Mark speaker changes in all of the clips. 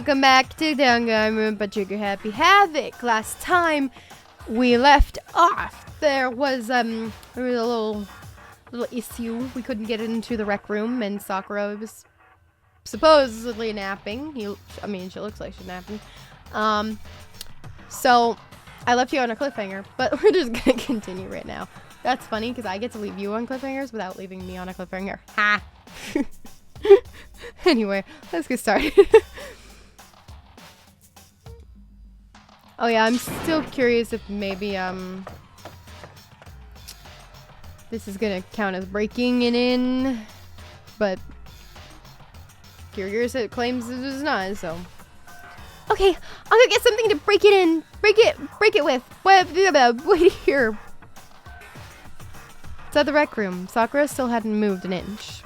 Speaker 1: Welcome back to Danganronpa Trigger Happy Havoc. Last time we left off, there was a little issue. We couldn't get into the rec room, and Sakura was supposedly napping. She looks like she's napping. So I left you on a cliffhanger, but we're just gonna continue right now. That's funny because I get to leave you on cliffhangers without leaving me on a cliffhanger. Ha! Anyway, let's get started. Oh yeah, I'm still curious if maybe this is gonna count as breaking it in, but Curious it claims it is not, so. Okay, I'm gonna get something to break it in. Break it with. Wait here. It's at the rec room. Sakura still hadn't moved an inch.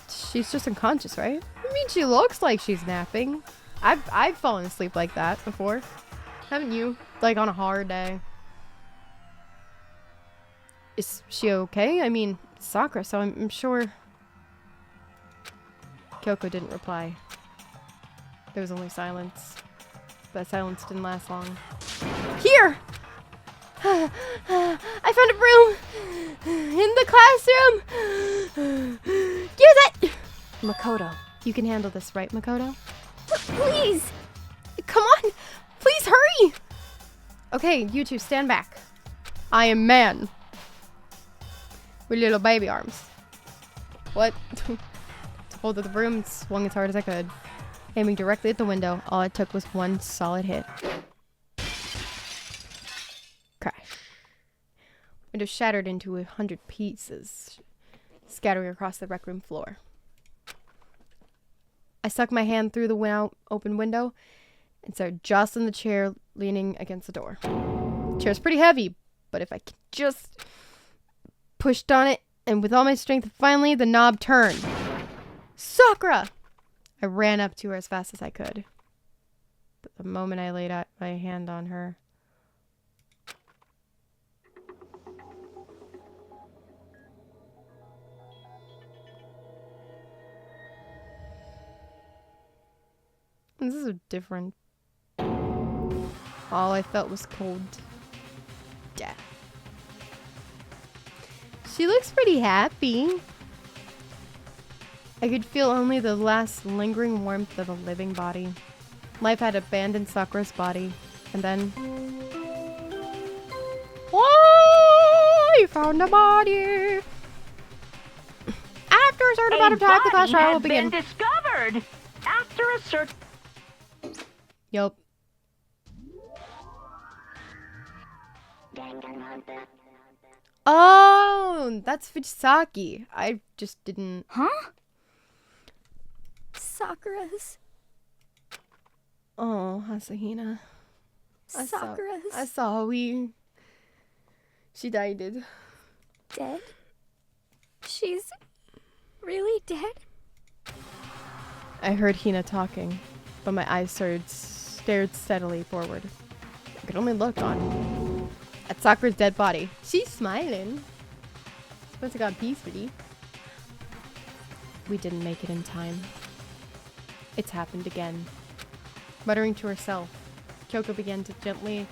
Speaker 1: She's just unconscious, right? I mean, she looks like she's napping. I've fallen asleep like that before. Haven't you? Like on a hard day. Is she okay? I mean, Sakura, so I'm sure. Kyoko didn't reply. There was only silence. But silence didn't last long. Here! I found a broom! In the classroom! Use it! Makoto, you can handle this, right, Makoto? Please! Come on! Please hurry! Okay, you two, stand back. I am man. With little baby arms. What? Took hold of the broom and swung as hard as I could. Aiming directly at the window, all it took was one solid hit. Crash. Window shattered into 100 pieces, scattering across the rec room floor. I stuck my hand through the open window and started jostling the chair leaning against the door. The chair's pretty heavy, but if I could just pushed on it, and with all my strength, finally the knob turned. Sakura! I ran up to her as fast as I could. But the moment I laid out my hand on her, this is different. All I felt was cold death. She looks pretty happy. I could feel only the last lingering warmth of a living body. Life had abandoned Sakura's body, and then... Oh, you found a body! After a certain amount of time, the class trial will begin.
Speaker 2: Been discovered after a certain...
Speaker 1: Yup. Oh, that's Fujisaki. I just didn't...
Speaker 3: Huh? Sakura's.
Speaker 1: Oh, Asahina.
Speaker 3: Sakura's.
Speaker 1: I saw she died.
Speaker 3: Dead? She's really dead?
Speaker 1: I heard Hina talking, but my eyes stared steadily forward. I could only look at Sakura's dead body. She's smiling. Suppose I got peacefully. We didn't make it in time. It's happened again. Muttering to herself, Kyoko began to gently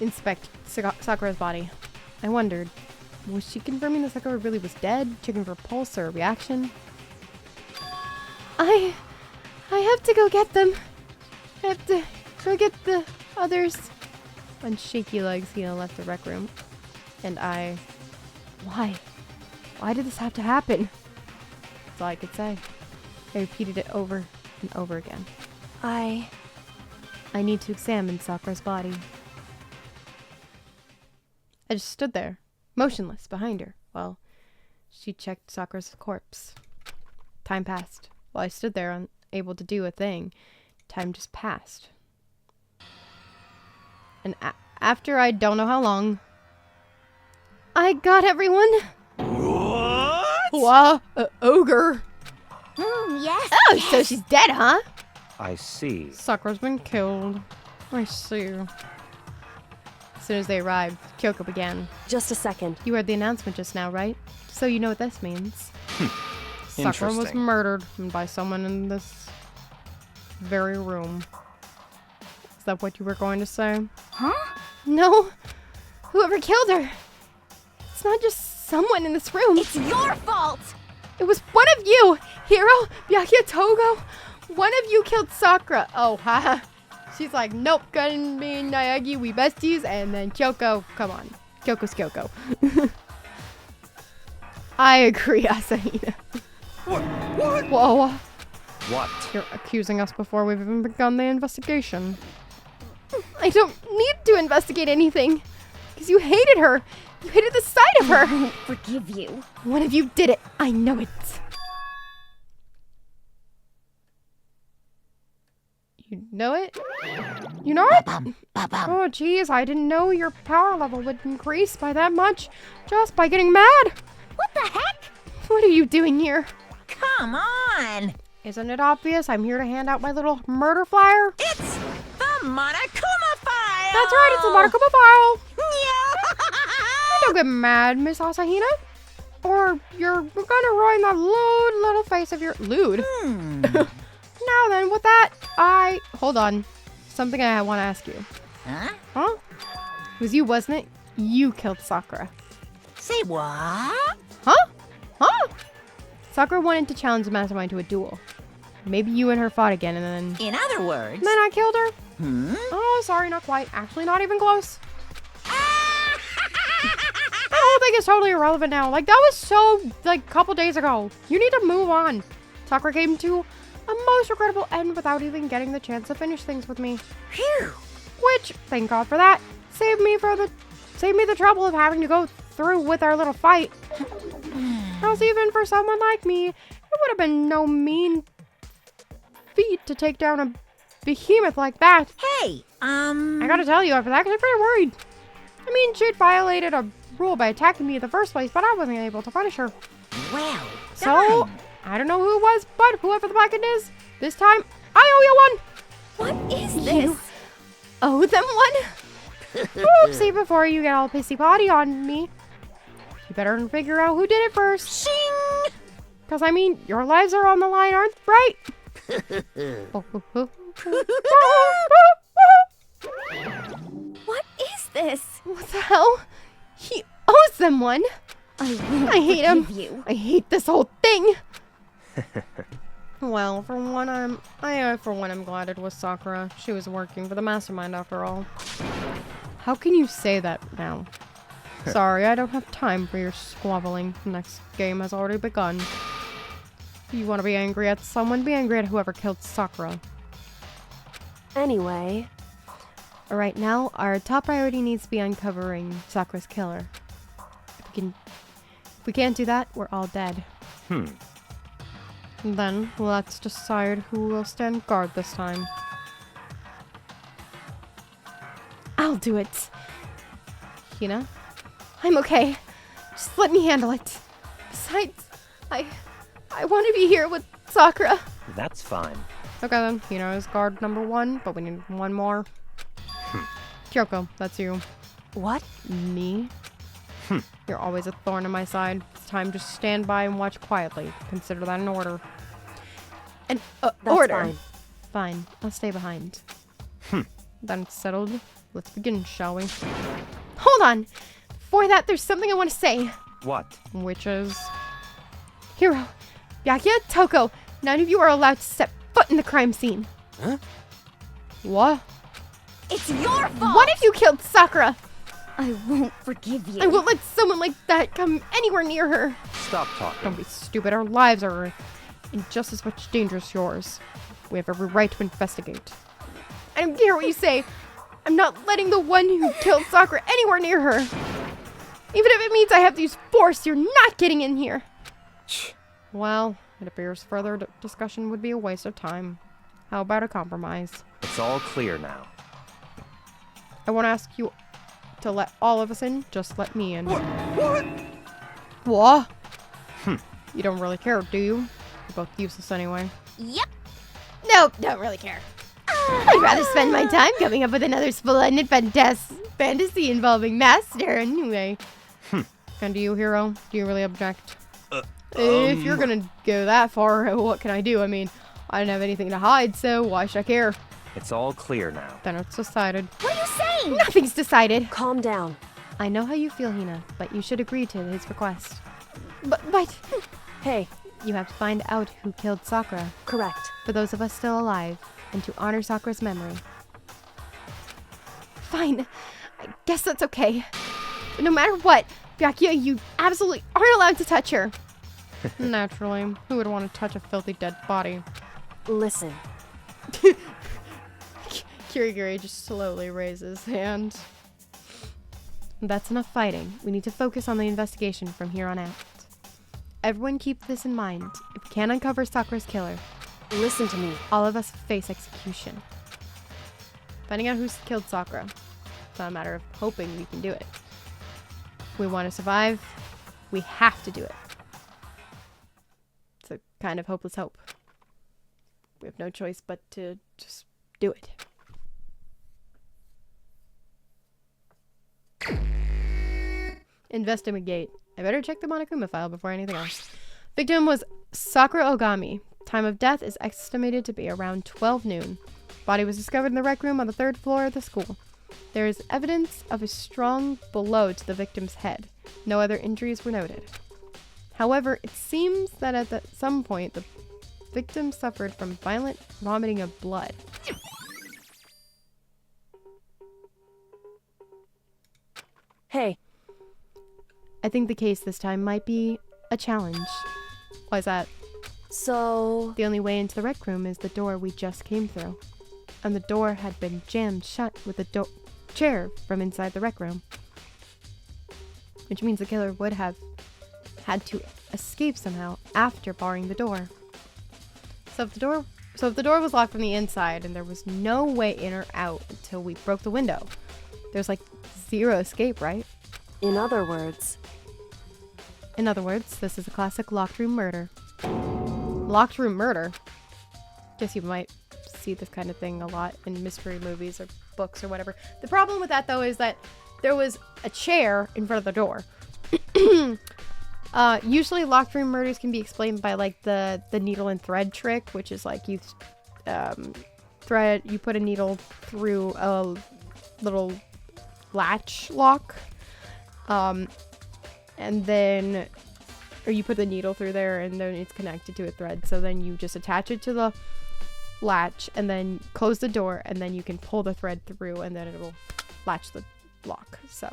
Speaker 1: inspect Sakura's body. I wondered, was she confirming that Sakura really was dead? Checking for pulse or reaction? I have to go get them. I have to go get the others. On shaky legs, Hina left the rec room. And why? Why did this have to happen? That's all I could say. I repeated it over and over again. I need to examine Sakura's body. I just stood there, motionless, behind her, while she checked Sakura's corpse. Time passed. While I stood there, unable to do a thing, time just passed. And after I don't know how long, I got everyone.
Speaker 4: What?
Speaker 1: Wow, ogre.
Speaker 3: Yes.
Speaker 1: Oh, so she's dead, huh?
Speaker 4: I see.
Speaker 1: Sakura's been killed. I see. As soon as they arrived, Kyoko began.
Speaker 5: Just a second.
Speaker 1: You heard the announcement just now, right? So you know what this means. Sakura was
Speaker 4: Interesting.
Speaker 1: murdered by someone in this very room. Is that what you were going to say?
Speaker 3: Huh?
Speaker 1: No. Whoever killed her. It's not just someone in this room.
Speaker 3: It's your fault!
Speaker 1: It was one of you. Hiro, Byakuya, Togo. One of you killed Sakura. Oh, haha. She's like, nope, Gun, me, and Naegi, we besties. And then Kyoko, come on. Kyoko's Kyoko. I agree, Asahina.
Speaker 4: What?
Speaker 1: Whoa.
Speaker 4: What?
Speaker 1: You're accusing us before we've even begun the investigation. I don't need to investigate anything. Because you hated her. You hated the sight of her.
Speaker 3: I won't forgive you.
Speaker 1: One of you did it. I know it. You know it? You know it? Oh, jeez. I didn't know your power level would increase by that much just by getting mad.
Speaker 3: What the heck?
Speaker 1: What are you doing here?
Speaker 2: Come on!
Speaker 1: Isn't it obvious? I'm here to hand out my little murder flyer.
Speaker 2: It's the Monokuma file!
Speaker 1: That's right. It's a Monokuma file.
Speaker 2: Yeah!
Speaker 1: Don't get mad, Miss Asahina. Or you're gonna ruin that lewd little face of your... Lewd? Now then, with that, Hold on. Something I want to ask you.
Speaker 2: Huh?
Speaker 1: Huh? It was you, wasn't it? You killed Sakura.
Speaker 2: Say what?
Speaker 1: Huh? Huh? Sakura wanted to challenge the mastermind to a duel. Maybe you and her fought again, and then...
Speaker 2: In other words...
Speaker 1: Then I killed her?
Speaker 2: Hmm?
Speaker 1: Oh, sorry, not quite. Actually, not even close. That whole thing is totally irrelevant now. Like, that was so, like, a couple days ago. You need to move on. Sakura came to a most regrettable end without even getting the chance to finish things with me.
Speaker 2: Phew!
Speaker 1: Which, thank God for that, saved me the trouble of having to go through with our little fight. Else even for someone like me, it would have been no mean feat to take down a behemoth like that.
Speaker 2: Hey,
Speaker 1: I gotta tell you, after that, I was pretty worried. I mean, she'd violated a rule by attacking me in the first place, but I wasn't able to punish her.
Speaker 2: Well,
Speaker 1: So,
Speaker 2: done.
Speaker 1: I don't know who it was, but whoever the blackhead is, this time, I owe you one!
Speaker 3: What is this?
Speaker 1: You owe them one? Oopsie, before you get all pissy potty on me. You better figure out who did it first.
Speaker 2: Shing!
Speaker 1: Because, I mean, your lives are on the line, aren't right?
Speaker 3: What is this?
Speaker 1: What the hell? He owes them one.
Speaker 3: I won't
Speaker 1: I hate him.
Speaker 3: forgive you.
Speaker 1: I hate this whole thing. Well, for one, I'm glad it was Sakura. She was working for the mastermind after all. How can you say that now? Sorry, I don't have time for your squabbling. The next game has already begun. If you want to be angry at someone, be angry at whoever killed Sakura. Anyway, right now, our top priority needs to be uncovering Sakura's killer. If we can't do that, we're all dead. Then, let's decide who will stand guard this time. I'll do it. Hina? I'm okay. Just let me handle it. Besides, I want to be here with Sakura.
Speaker 4: That's fine.
Speaker 1: Okay then, Hina is guard number 1, but we need one more. Kyoko, that's you.
Speaker 2: What?
Speaker 1: Me? You're always a thorn in my side. It's time to stand by and watch quietly. Consider that an order. An order?
Speaker 3: fine.
Speaker 1: Fine, I'll stay behind. Then it's settled. Let's begin, shall we? Hold on! Before that, there's something I want to say.
Speaker 4: What?
Speaker 1: Which is... Hiro, Byakuya, Toko, none of you are allowed to step foot in the crime scene.
Speaker 4: Huh?
Speaker 1: What?
Speaker 3: It's your fault!
Speaker 1: What if you killed Sakura?
Speaker 3: I won't forgive you.
Speaker 1: I won't let someone like that come anywhere near her.
Speaker 4: Stop talking.
Speaker 1: Don't be stupid. Our lives are in just as much danger as yours. We have every right to investigate. I don't care what you say. I'm not letting the one who killed Sakura anywhere near her. Even if it means I have to use force, you're not getting in here. Well, it appears further discussion would be a waste of time. How about a compromise?
Speaker 4: It's all clear now.
Speaker 1: I won't ask you to let all of us in, just let me in.
Speaker 4: What?
Speaker 1: What? You don't really care, do you? You're both useless anyway.
Speaker 3: Yep.
Speaker 1: Nope, don't really care. I'd rather spend my time coming up with another splendid fantasy involving Master anyway. And do you, Hiro? Do you really object? If you're gonna go that far, what can I do? I mean, I don't have anything to hide, so why should I care?
Speaker 4: It's all clear now.
Speaker 1: Then it's decided.
Speaker 3: What are you saying?
Speaker 1: Nothing's decided.
Speaker 2: Calm down.
Speaker 1: I know how you feel, Hina, but you should agree to his request. But
Speaker 2: Hey,
Speaker 1: you have to find out who killed Sakura,
Speaker 2: correct.
Speaker 1: for those of us still alive, and to honor Sakura's memory. Fine. I guess that's okay. But no matter what, Byakuya, you absolutely aren't allowed to touch her. Naturally. Who would want to touch a filthy dead body?
Speaker 2: Listen.
Speaker 1: Kirigiri just slowly raises his hand. That's enough fighting. We need to focus on the investigation from here on out. Everyone keep this in mind. If we can't uncover Sakura's killer,
Speaker 2: Listen to me.
Speaker 1: all of us face execution. Finding out who's killed Sakura. It's not a matter of hoping we can do it. If we want to survive, we have to do it. It's a kind of hopeless hope. We have no choice but to just do it. Investigate. I better check the Monokuma file before anything else. Victim was Sakura Ogami. Time of death is estimated to be around 12 noon. Body was discovered in the rec room on the 3rd floor of the school. There is evidence of a strong blow to the victim's head. No other injuries were noted. However, it seems that at some point the victim suffered from violent vomiting of blood.
Speaker 2: Hey,
Speaker 1: I think the case this time might be a challenge. Why is that?
Speaker 2: so...
Speaker 1: The only way into the rec room is the door we just came through. And the door had been jammed shut with a chair from inside the rec room. Which means the killer would have had to escape somehow after barring the door. So if the door was locked from the inside and there was no way in or out until we broke the window, there's like zero escape, right?
Speaker 2: In other words...
Speaker 1: In other words, this is a classic locked room murder. Locked room murder? Guess you might see this kind of thing a lot in mystery movies or books or whatever. The problem with that, though, is that there was a chair in front of the door. Usually locked room murders can be explained by like the needle and thread trick, which is like you put a needle through a little latch lock, and then, or you put the needle through there and then it's connected to a thread, so then you just attach it to the latch and then close the door, and then you can pull the thread through and then it'll latch the lock. So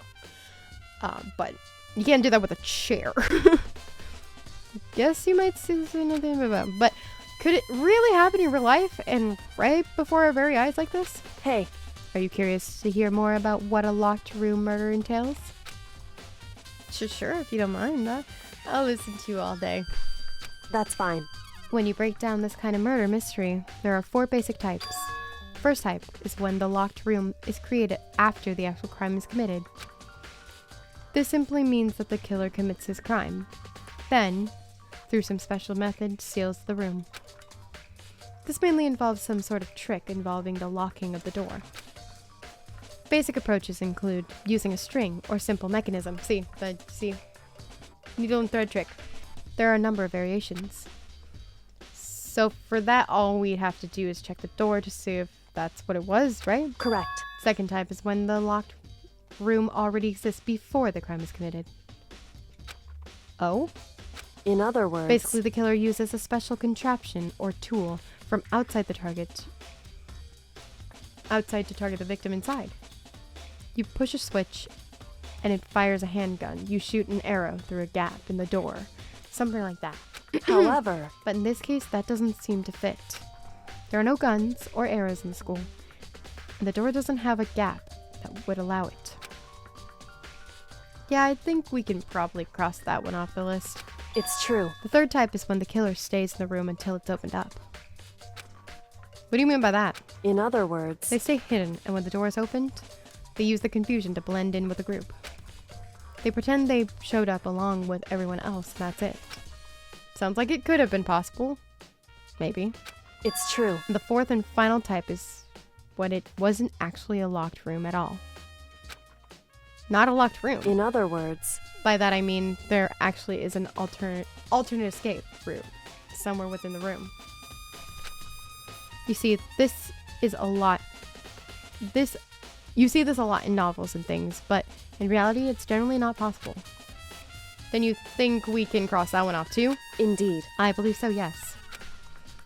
Speaker 1: but you can't do that with a chair. Guess you might see nothing about, but could it really happen in real life and right before our very eyes like this?
Speaker 2: Hey,
Speaker 1: Are you curious to hear more about what a locked room murder entails? Sure, if you don't mind. I'll listen to you all day.
Speaker 2: that's fine.
Speaker 1: When you break down this kind of murder mystery, there are 4 basic types. First type is when the locked room is created after the actual crime is committed. This simply means that the killer commits his crime. Then, through some special method, seals the room. This mainly involves some sort of trick involving the locking of the door. Basic approaches include using a string or simple mechanism. See, needle and thread trick. There are a number of variations. So for that, all we'd have to do is check the door to see if that's what it was, right?
Speaker 2: Correct.
Speaker 1: Second type is when the locked room already exists before the crime is committed. Oh?
Speaker 2: In other words...
Speaker 1: Basically, the killer uses a special contraption or tool from outside to target the victim inside. You push a switch and it fires a handgun. You shoot an arrow through a gap in the door. Something like that.
Speaker 2: However...
Speaker 1: But in this case, that doesn't seem to fit. There are no guns or arrows in the school, and the door doesn't have a gap that would allow it. Yeah, I think we can probably cross that one off the list.
Speaker 2: It's true.
Speaker 1: The third type is when the killer stays in the room until it's opened up. What do you mean by that?
Speaker 2: In other words...
Speaker 1: They stay hidden, and when the door is opened, they use the confusion to blend in with the group. They pretend they showed up along with everyone else, and that's it. Sounds like it could have been possible. Maybe.
Speaker 2: It's true.
Speaker 1: The fourth and final type is when it wasn't actually a locked room at all. Not a locked room.
Speaker 2: In other words...
Speaker 1: By that I mean there actually is an alternate escape route somewhere within the room. You see, this is a lot. You see this a lot in novels and things, but in reality, it's generally not possible. Then you think we can cross that one off too?
Speaker 2: Indeed.
Speaker 1: I believe so, yes.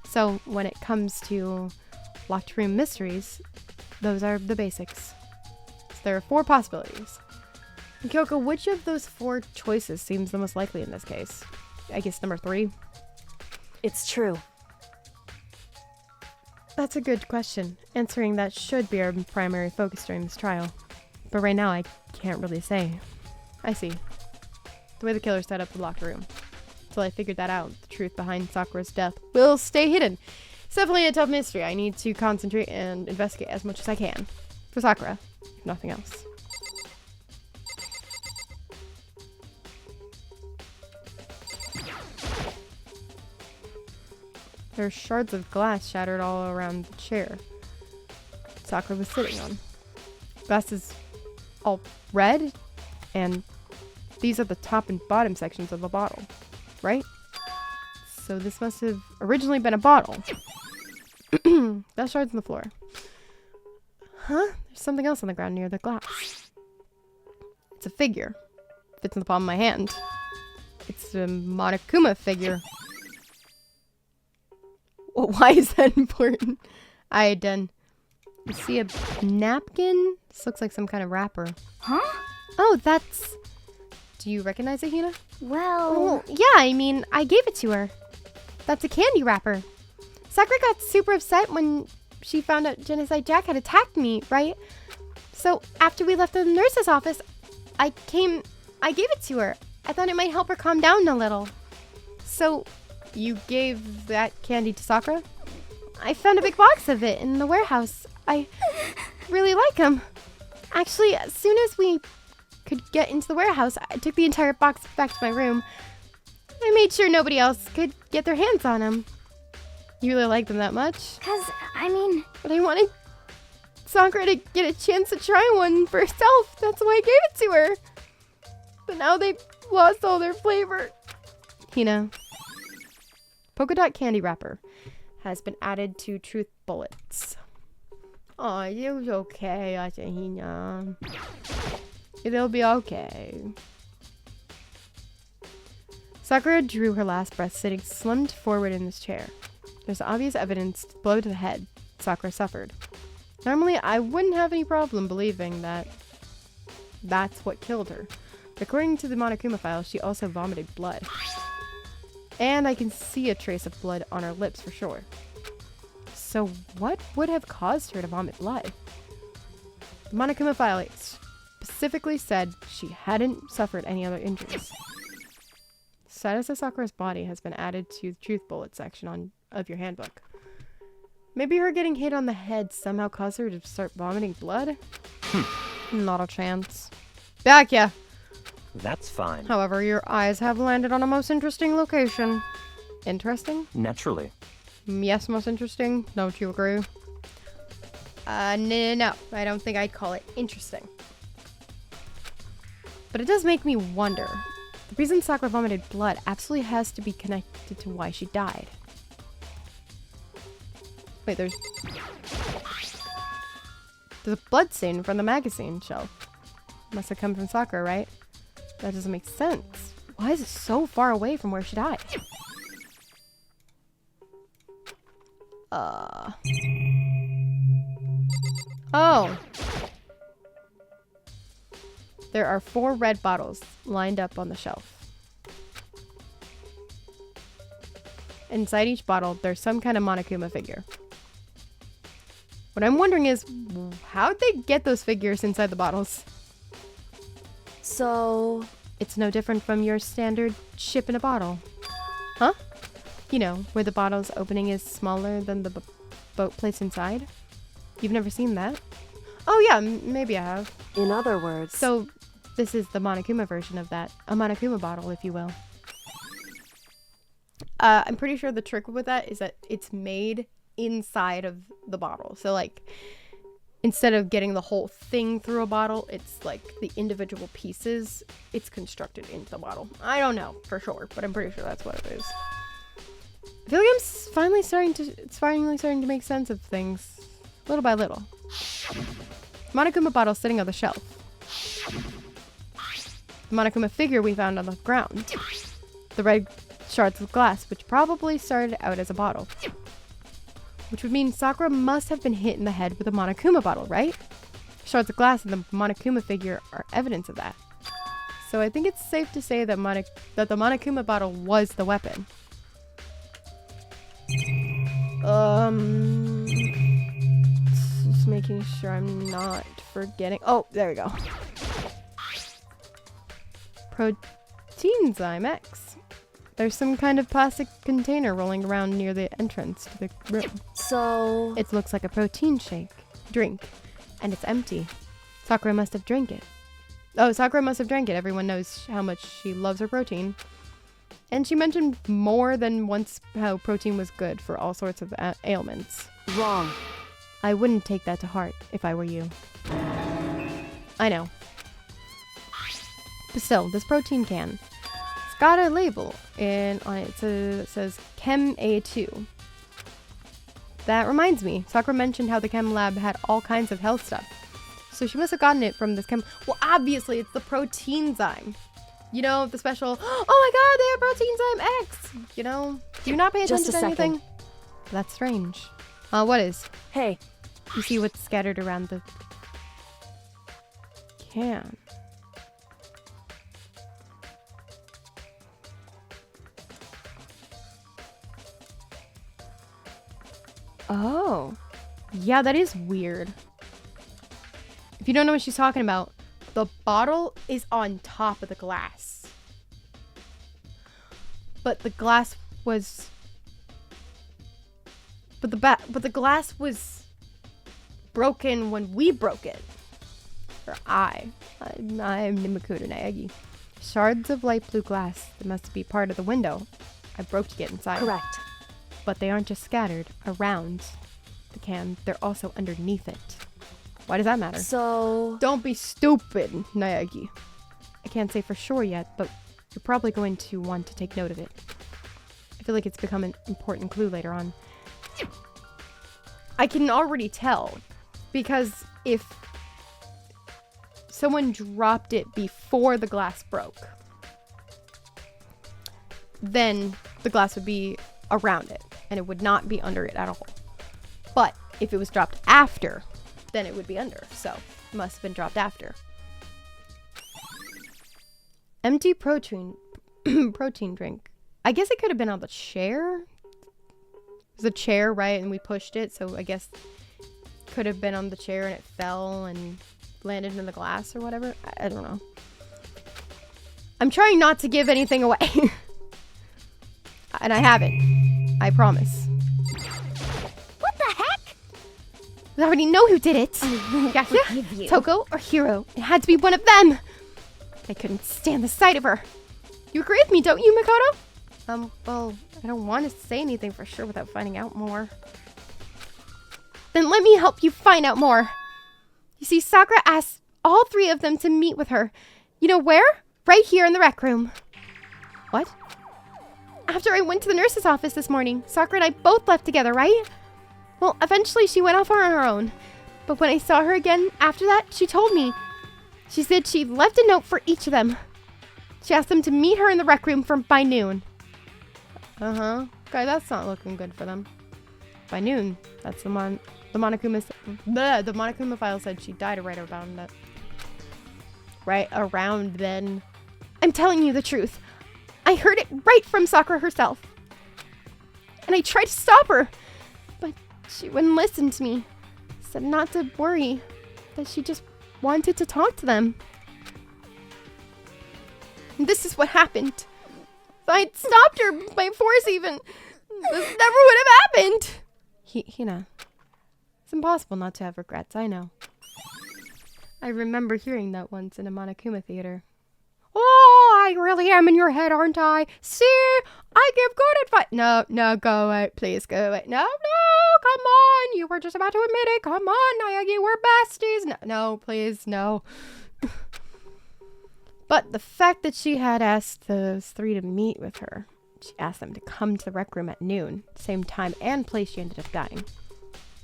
Speaker 1: So when it comes to locked room mysteries, those are the basics. So there are 4 possibilities. Kyoko, which of those 4 choices seems the most likely in this case? I guess number 3.
Speaker 2: It's true.
Speaker 1: That's a good question. Answering that should be our primary focus during this trial. But right now, I can't really say. I see. The way the killer set up the locked room. Until I figured that out, the truth behind Sakura's death will stay hidden. It's definitely a tough mystery. I need to concentrate and investigate as much as I can. For Sakura, if nothing else. There are shards of glass shattered all around the chair Sakura was sitting on. Glass is all red, and these are the top and bottom sections of a bottle, right? So this must have originally been a bottle. That shards on the floor. Huh? There's something else on the ground near the glass. It's a figure. Fits in the palm of my hand. It's a Monokuma figure. Well, why is that important? I done. You see a napkin? This looks like some kind of wrapper.
Speaker 3: Huh?
Speaker 1: Oh, that's... Do you recognize it, Hina?
Speaker 3: Well...
Speaker 1: Yeah, I mean, I gave it to her. That's a candy wrapper. Sakura got super upset when she found out Genocide Jack had attacked me, right? So, after we left the nurse's office, I gave it to her. I thought it might help her calm down a little. So... You gave that candy to Sakura? I found a big box of it in the warehouse. I really like them. Actually, as soon as we could get into the warehouse, I took the entire box back to my room. I made sure nobody else could get their hands on them. You really like them that much?
Speaker 3: 'Cause, I mean...
Speaker 1: But I wanted Sakura to get a chance to try one for herself. That's why I gave it to her. But now they've lost all their flavor. Hina. Polka dot candy wrapper has been added to truth bullets. Oh, it was okay, Hina. It'll be okay. Sakura drew her last breath sitting slumped forward in this chair. There's obvious evidence the blow to the head Sakura suffered. Normally, I wouldn't have any problem believing that that's what killed her. But according to the Monokuma file, she also vomited blood. And I can see a trace of blood on her lips for sure. So what would have caused her to vomit blood? The Monokuma file specifically said she hadn't suffered any other injuries. Status of Sakura's body has been added to the truth bullet section of your handbook. Maybe her getting hit on the head somehow caused her to start vomiting blood? Not a chance. Back ya!
Speaker 4: That's fine.
Speaker 1: However, your eyes have landed on a most interesting location. Interesting?
Speaker 4: Naturally.
Speaker 1: Yes, most interesting. Don't you agree? No. I don't think I'd call it interesting. But it does make me wonder. The reason Sakura vomited blood absolutely has to be connected to why she died. Wait, there's a blood stain from the magazine shelf. Must have come from Sakura, right? That doesn't make sense. Why is it so far away from where she died? Oh. There are 4 red bottles lined up on the shelf. Inside each bottle, there's some kind of Monokuma figure. What I'm wondering is, how'd they get those figures inside the bottles?
Speaker 2: So...
Speaker 1: It's no different from your standard ship in a bottle. Huh? You know, where the bottle's opening is smaller than the boat placed inside? You've never seen that? Oh yeah, maybe I have.
Speaker 2: In other words...
Speaker 1: So, this is the Monokuma version of that. A Monokuma bottle, if you will. I'm pretty sure the trick with that is that it's made inside of the bottle. So, like, instead of getting the whole thing through a bottle, it's like the individual pieces, it's constructed into the bottle. I don't know for sure, but I'm pretty sure that's what it is. I feel like it's finally starting to make sense of things. little by little. Monokuma bottle sitting on the shelf. The Monokuma figure we found on the ground. The red shards of glass, which probably started out as a bottle. Which would mean Sakura must have been hit in the head with a Monokuma bottle, right? Shards of glass and the Monokuma figure are evidence of that. So I think it's safe to say that the Monokuma bottle was the weapon. Just making sure I'm not forgetting. Oh, there we go. Proteinzyme X. There's some kind of plastic container rolling around near the entrance to the room.
Speaker 2: So...
Speaker 1: It looks like a protein drink, and it's empty. Sakura must have drank it. Oh, Sakura must have drank it. Everyone knows how much she loves her protein. And she mentioned more than once how protein was good for all sorts of ailments.
Speaker 2: Wrong.
Speaker 1: I wouldn't take that to heart if I were you. I know. But still, this protein can. It's got a label and on it. It says Chem A2. That reminds me, Sakura mentioned how the chem lab had all kinds of health stuff. So she must have gotten it from this well, obviously, it's the proteinzyme. You know, the special, oh my god, they have proteinzyme X! You know, do you not pay attention to anything? That's strange. What is?
Speaker 2: Hey.
Speaker 1: You see what's scattered around the can. Oh. Yeah, that is weird. If you don't know what she's talking about, the bottle is on top of the glass. But the glass was... But the glass was broken when we broke it. Or I'm Nimakuta Naegi. Shards of light blue glass that must be part of the window I broke to get inside.
Speaker 2: Correct.
Speaker 1: But they aren't just scattered around the can, they're also underneath it. Why does that matter?
Speaker 2: So...
Speaker 1: Don't be stupid, Naegi. I can't say for sure yet, but you're probably going to want to take note of it. I feel like it's become an important clue later on. I can already tell, because if someone dropped it before the glass broke, then the glass would be around it, and it would not be under it at all. But if it was dropped after, then it would be under, so it must have been dropped after. Empty protein drink. I guess it could have been on the chair. It was a chair, right? And we pushed it, so I guess it could have been on the chair and it fell and landed in the glass or whatever. I don't know. I'm trying not to give anything away. And I haven't. I promise.
Speaker 3: What the heck?
Speaker 1: We already know who did it.
Speaker 3: Yasha,
Speaker 1: Toko, or Hiro. It had to be one of them. I couldn't stand the sight of her. You agree with me, don't you, Makoto? Well, I don't want to say anything for sure without finding out more. Then let me help you find out more. You see, Sakura asked all three of them to meet with her. You know where? Right here in the rec room. What? After I went to the nurse's office this morning, Sakura and I both left together, right? Well, eventually she went off on her own. But when I saw her again after that, she told me. She said she left a note for each of them. She asked them to meet her in the rec room by noon. Okay, that's not looking good for them. By noon, that's the Monokuma file said she died right around that. Right around then. I'm telling you the truth. I heard it right from Sakura herself. And I tried to stop her, but she wouldn't listen to me. Said not to worry, that she just wanted to talk to them. And this is what happened. If I'd stopped her by force even, this never would have happened. Hina, it's impossible not to have regrets, I know. I remember hearing that once in a Monokuma theater. Oh, I really am in your head, aren't I? See, I give good advice. No, go away. Please go away. No, come on. You were just about to admit it. Come on, Naegi, we're besties. No, please, no. But the fact that she had asked those three to meet with her, she asked them to come to the rec room at noon, same time and place she ended up dying.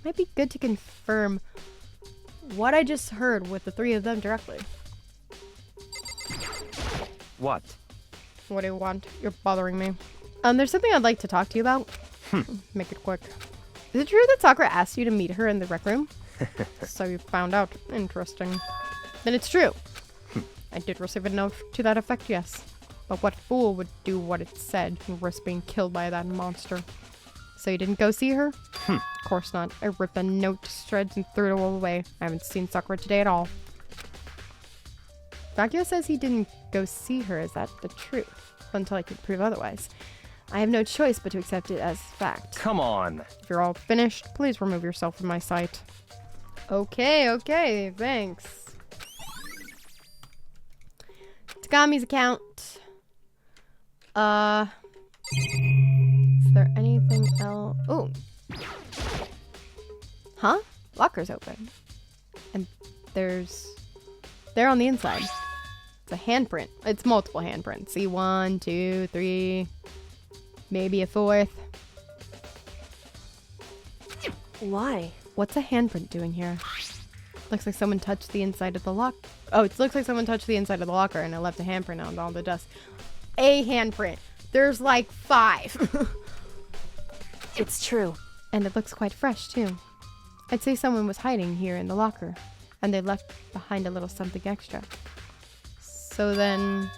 Speaker 1: Might be good to confirm what I just heard with the three of them directly.
Speaker 4: What?
Speaker 1: What do you want? You're bothering me. There's something I'd like to talk to you about. Make it quick. Is it true that Sakura asked you to meet her in the rec room? So you found out. Interesting. Then it's true. I did receive a note to that effect, yes. But what fool would do what it said and risk being killed by that monster? So you didn't go see her? Of course not. I ripped the note to shreds and threw it all away. I haven't seen Sakura today at all. Bakio says he didn't go see her. Is that the truth? Until I could prove otherwise. I have no choice but to accept it as fact.
Speaker 4: Come on.
Speaker 1: If you're all finished, please remove yourself from my sight. Okay, thanks. Tagami's account. Is there anything else? Oh. Huh? Locker's open. And they're on the inside. It's a handprint. It's multiple handprints. See, 1, 2, 3, maybe a 4th.
Speaker 2: Why?
Speaker 1: What's a handprint doing here? Looks like someone touched the inside of the lock. Oh, it looks like someone touched the inside of the locker and it left a handprint on all the dust. A handprint. There's like 5.
Speaker 2: It's true.
Speaker 1: And it looks quite fresh too. I'd say someone was hiding here in the locker and they left behind a little something extra. So then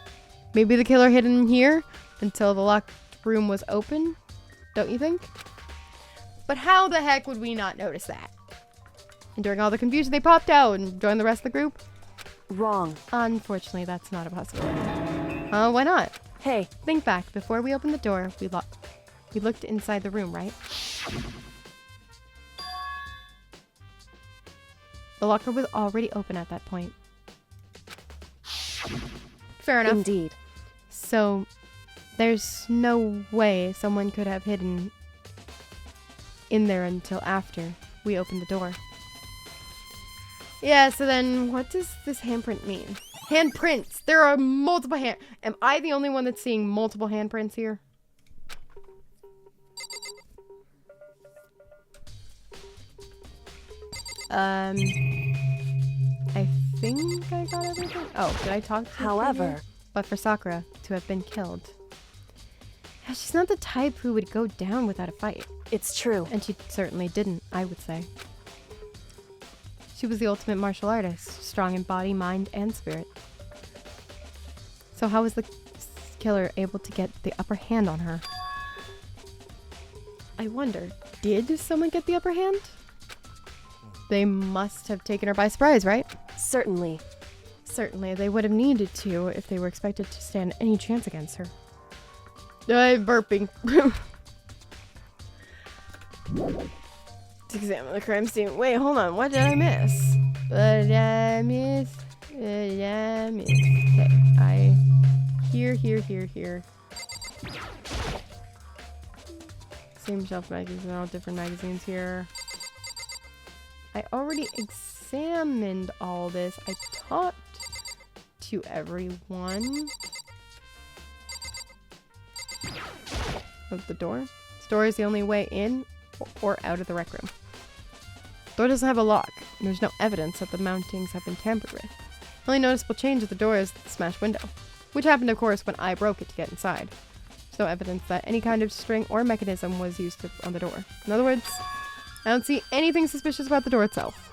Speaker 1: maybe the killer hid in here until the locked room was open, don't you think? But how the heck would we not notice that? And during all the confusion, they popped out and joined the rest of the group?
Speaker 2: Wrong.
Speaker 1: Unfortunately, that's not a possibility. Why not?
Speaker 2: Hey.
Speaker 1: Think back. Before we opened the door, we looked inside the room, right? The locker was already open at that point. Fair enough.
Speaker 2: Indeed.
Speaker 1: So, there's no way someone could have hidden in there until after we opened the door. Yeah, so then what does this handprint mean? Handprints! There are multiple Am I the only one that's seeing multiple handprints here? I think I got everything. Oh, did I talk to
Speaker 2: However,
Speaker 1: but for Sakura to have been killed. Yeah, she's not the type who would go down without a fight.
Speaker 2: it's true.
Speaker 1: And she certainly didn't, I would say. She was the ultimate martial artist, strong in body, mind, and spirit. So how was the killer able to get the upper hand on her? I wonder, did someone get the upper hand? They must have taken her by surprise, right?
Speaker 2: Certainly.
Speaker 1: Certainly, they would have needed to if they were expected to stand any chance against her. I'm burping. Let's examine the crime scene. Wait, hold on. What did I miss? What did I miss? What did I miss? Okay, here. Same shelf magazines, all different magazines here. I already examined all this. I talked to everyone. Of the door. This door is the only way in or out of the rec room. The door doesn't have a lock. And there's no evidence that the mountings have been tampered with. The only noticeable change of the door is the smashed window, which happened, of course, when I broke it to get inside. There's no evidence that any kind of string or mechanism was used on the door. In other words, I don't see anything suspicious about the door itself.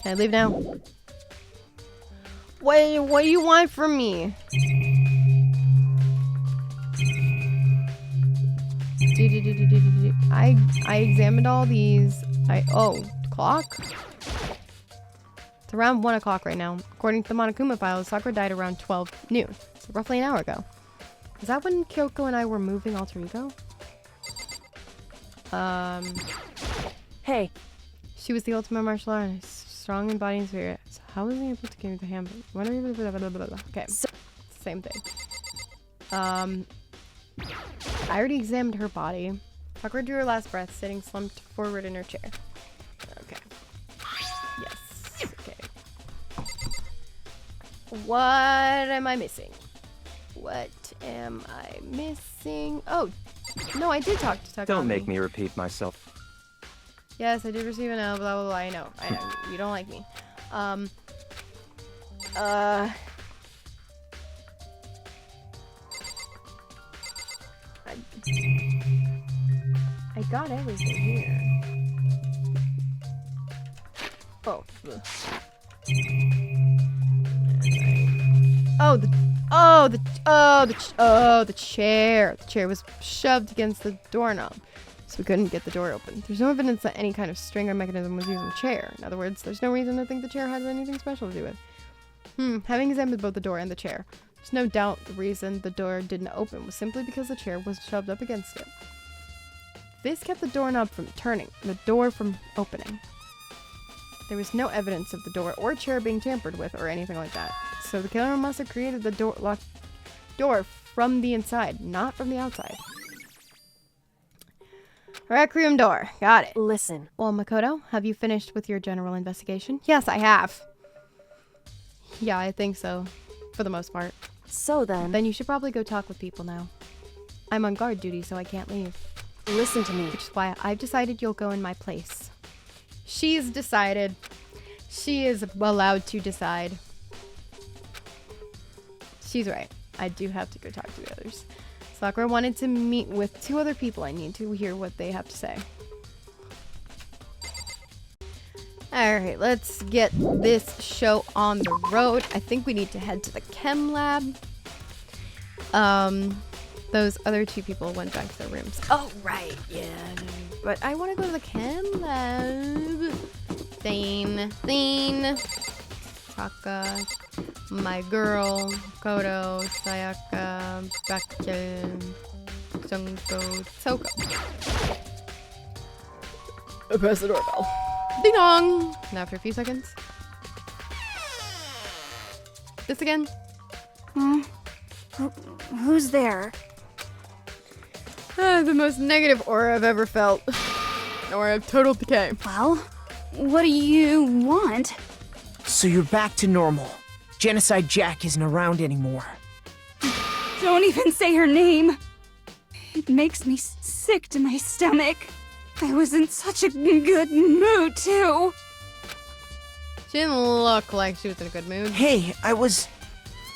Speaker 1: Can I leave now? What do you want from me? I examined all these. Oh, clock? It's around 1 o'clock right now. According to the Monokuma files, Sakura died around 12 noon. So roughly an hour ago. Is that when Kyoko and I were moving alter ego?
Speaker 2: Hey.
Speaker 1: She was the ultimate martial artist. Strong in body and spirit. So how was he able to give me the hand? Okay. Same thing. I already examined her body. Sakura drew her last breath, sitting slumped forward in her chair. Okay. Yes. Okay. What am I missing? What am I missing? Oh, no, I did talk to Takami.
Speaker 4: Don't make me repeat myself.
Speaker 1: Yes, I did receive an L, blah, blah, blah. I know. You don't like me. I got everything here. Oh. The chair. The chair was shoved against the doorknob, so we couldn't get the door open. There's no evidence that any kind of string or mechanism was using the chair. In other words, there's no reason to think the chair has anything special to do with. Having examined both the door and the chair, there's no doubt the reason the door didn't open was simply because the chair was shoved up against it. This kept the doorknob from turning, and the door from opening. There was no evidence of the door or chair being tampered with or anything like that. So the killer must have created the locked door from the inside, not from the outside. Rec room door. Got it.
Speaker 2: Listen.
Speaker 1: Well, Makoto, have you finished with your general investigation? Yes, I have. Yeah, I think so. For the most part.
Speaker 2: So then...
Speaker 1: Then you should probably go talk with people now. I'm on guard duty, so I can't leave.
Speaker 2: Listen to me.
Speaker 1: Which is why I've decided you'll go in my place. She's decided. She is allowed to decide. She's right. I do have to go talk to the others. Sakura wanted to meet with 2 other people. I need to hear what they have to say. Alright, let's get this show on the road. I think we need to head to the chem lab. Those other 2 people went back to their rooms. Oh, right, yeah. But I want to go to the chem lab. Thane. Taka. My girl. Kodo. Sayaka. Bakken. Junko. Toko. I press the doorbell. Ding dong! And after a few seconds. This again.
Speaker 3: Who's there?
Speaker 1: The most negative aura I've ever felt. An aura of total decay.
Speaker 3: Well, what do you want?
Speaker 5: So you're back to normal. Genocide Jack isn't around anymore.
Speaker 3: Don't even say her name. It makes me sick to my stomach. I was in such a good mood, too.
Speaker 1: She didn't look like she was in a good mood.
Speaker 5: Hey, I was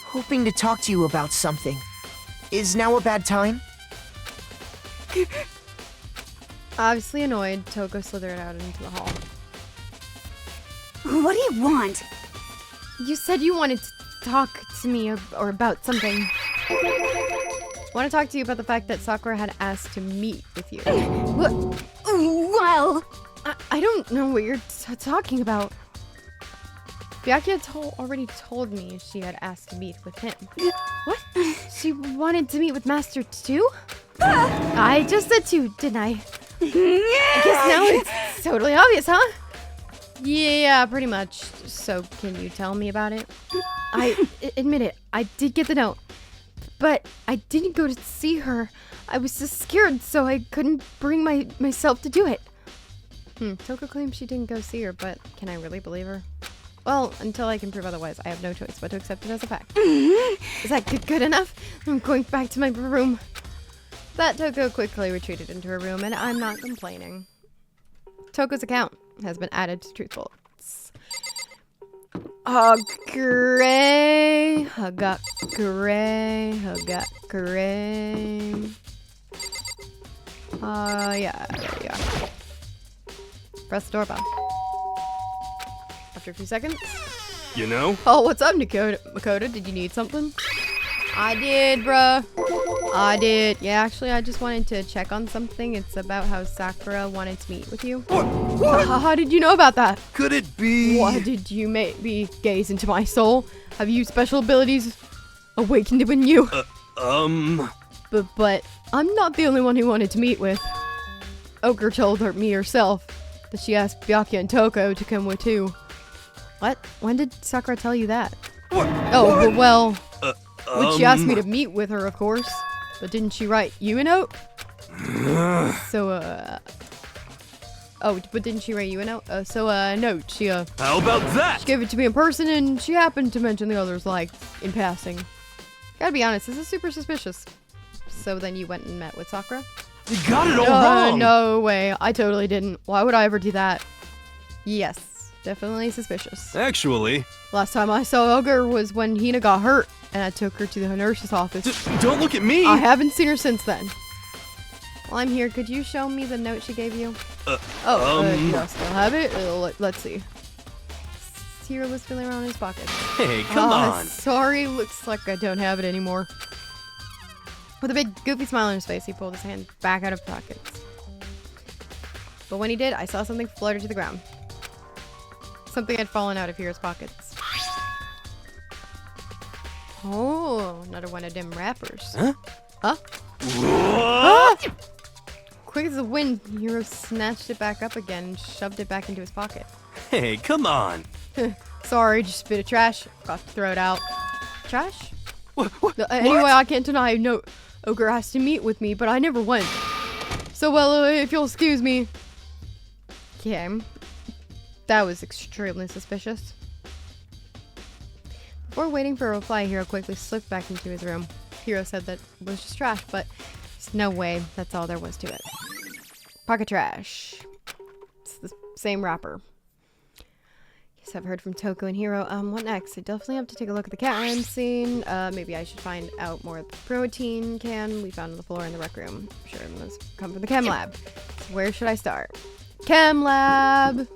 Speaker 5: hoping to talk to you about something. Is now a bad time?
Speaker 1: Obviously annoyed, Toko slithered out into the hall.
Speaker 3: What do you want?
Speaker 1: You said you wanted to talk to me or about something. I want to talk to you about the fact that Sakura had asked to meet with you. What?
Speaker 3: Well...
Speaker 1: I don't know what you're talking about. Byakuya already told me she had asked to meet with him. What? She wanted to meet with Master 2? I just said 2, didn't I? I guess now it's totally obvious, huh? Yeah, pretty much. So, can you tell me about it? I admit it, I did get the note. But I didn't go to see her. I was just scared, so I couldn't bring myself to do it. Toko claims she didn't go see her, but can I really believe her? Well, until I can prove otherwise, I have no choice but to accept it as a fact. Is that good enough? I'm going back to my room. That Toko quickly retreated into her room, and I'm not complaining. Toko's account has been added to Truthful. Hagure. Yeah, there you go. Press the doorbell. After a few seconds.
Speaker 6: You know?
Speaker 1: Oh, what's up, Makoto? Did you need something? I did, bruh. I did. Yeah, actually, I just wanted to check on something. It's about how Sakura wanted to meet with you.
Speaker 6: What?
Speaker 1: How did you know about that?
Speaker 6: Could it be?
Speaker 1: What, did you maybe gaze into my soul? Have you special abilities awakened within you? But I'm not the only one who wanted to meet with. Ochre told me herself that she asked Byakuya and Toko to come with too. What? When did Sakura tell you that?
Speaker 6: What?
Speaker 1: Oh, well, she asked me to meet with her, of course. But didn't she write you a note? Oh, but didn't she write you a note? Note. She,
Speaker 6: How about that?
Speaker 1: She gave it to me in person, and she happened to mention the others, like, in passing. Gotta be honest, this is super suspicious. So then you went and met with Sakura?
Speaker 6: You got it all wrong!
Speaker 1: No way. I totally didn't. Why would I ever do that? Yes, definitely suspicious.
Speaker 6: Actually...
Speaker 1: Last time I saw Ogre was when Hina got hurt, and I took her to the nurse's office.
Speaker 6: Don't look at me!
Speaker 1: I haven't seen her since then. While I'm here, could you show me the note she gave you? You still have it? Let's see. Cyril was feeling around in his pocket.
Speaker 6: Hey, come on!
Speaker 1: Sorry, looks like I don't have it anymore. With a big goofy smile on his face, he pulled his hand back out of his pockets. But when he did, I saw something flutter to the ground. Something had fallen out of Hero's pockets. Oh, another one of them wrappers.
Speaker 6: Huh?
Speaker 1: Huh?
Speaker 6: What?
Speaker 1: Ah! Quick as the wind, Hero snatched it back up again and shoved it back into his pocket.
Speaker 6: Hey, come on!
Speaker 1: Sorry, just a bit of trash. Got to throw it out. Trash?
Speaker 6: What?
Speaker 1: Anyway, I can't deny no Ogre has to meet with me, but I never went. So, well, if you'll excuse me. Okay. That was extremely suspicious. Before waiting for a reply, Hero quickly slipped back into his room. Hero said that it was just trash, but there's no way that's all there was to it. Pocket trash. It's the same wrapper. Yes, I've heard from Toku and Hero. What next? I definitely have to take a look at the cat room scene. Maybe I should find out more of the protein can we found on the floor in the rec room. I'm sure it must come from the chem lab. So where should I start? Chem lab!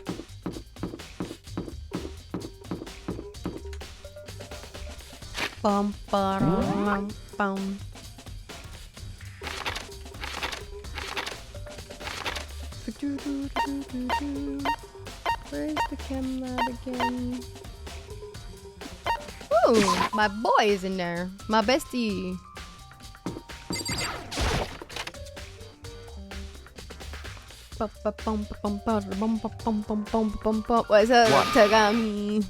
Speaker 1: Bum, ba, bum. Where's the chem lab again? Ooh, my boy is in there. My bestie. What is up, Tagami?